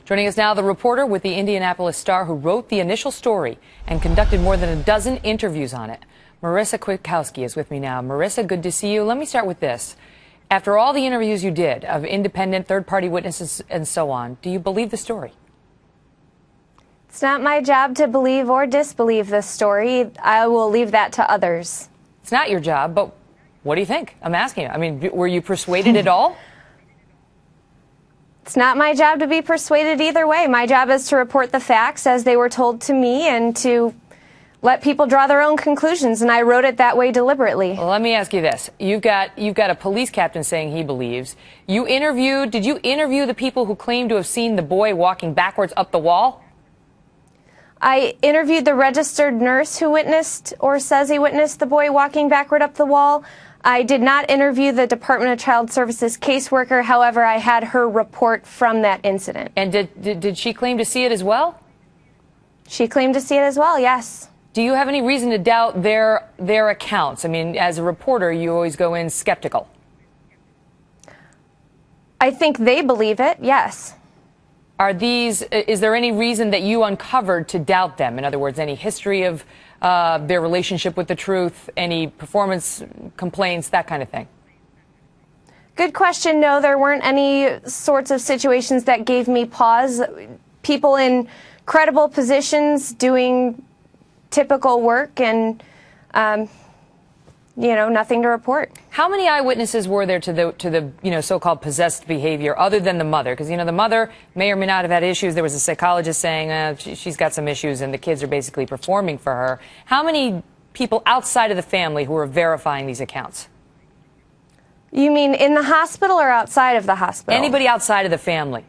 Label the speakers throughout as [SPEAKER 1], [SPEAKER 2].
[SPEAKER 1] Joining us now, the reporter with the Indianapolis Star who wrote the initial story and conducted more than a dozen interviews on it. Marissa Kwiatkowski is with me now. Marissa, good to see you. Let me start with this. After all the interviews you did of independent third-party witnesses and so on, do you believe the story?
[SPEAKER 2] It's not my job to believe or disbelieve this story. I will leave that to others.
[SPEAKER 1] It's not your job, but what do you think? I'm asking you. I mean, were you persuaded at all?
[SPEAKER 2] It's not my job to be persuaded either way. My job is to report the facts as they were told to me and to let people draw their own conclusions, and I wrote it that way deliberately.
[SPEAKER 1] Well, let me ask you this. You've got a police captain saying he believes. Did you interview the people who claim to have seen the boy walking backwards up the wall?
[SPEAKER 2] I interviewed the registered nurse who witnessed or says he witnessed the boy walking backward up the wall. I did not interview the Department of Child Services caseworker. However, I had her report from that incident.
[SPEAKER 1] And did she claim to see it as well?
[SPEAKER 2] She claimed to see it as well, yes.
[SPEAKER 1] Do you have any reason to doubt their accounts? I mean, as a reporter, you always go in skeptical.
[SPEAKER 2] I think they believe it, yes.
[SPEAKER 1] Is there any reason that you uncovered to doubt them? In other words, any history of their relationship with the truth, any performance complaints, that kind of thing?
[SPEAKER 2] Good question. No, there weren't any sorts of situations that gave me pause. People in credible positions doing typical work and, nothing to report.
[SPEAKER 1] How many eyewitnesses were there to the so-called possessed behavior other than the mother? Because, the mother may or may not have had issues. There was a psychologist saying she's got some issues and the kids are basically performing for her. How many people outside of the family who are verifying these accounts?
[SPEAKER 2] You mean in the hospital or outside of the hospital?
[SPEAKER 1] Anybody outside of the family.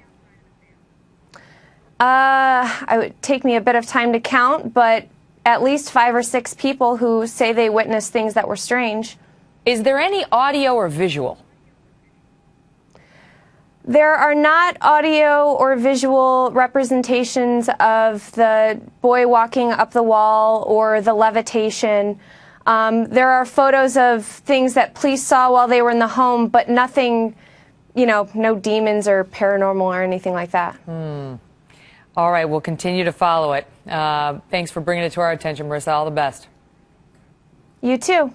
[SPEAKER 2] It would take me a bit of time to count, but at least 5 or 6 people who say they witnessed things that were strange.
[SPEAKER 1] Is there any audio or visual?
[SPEAKER 2] There are not audio or visual representations of the boy walking up the wall or the levitation. There are photos of things that police saw while they were in the home, but nothing, no demons or paranormal or anything like that.
[SPEAKER 1] All right, we'll continue to follow it. Thanks for bringing it to our attention, Marissa. All the best.
[SPEAKER 2] You too.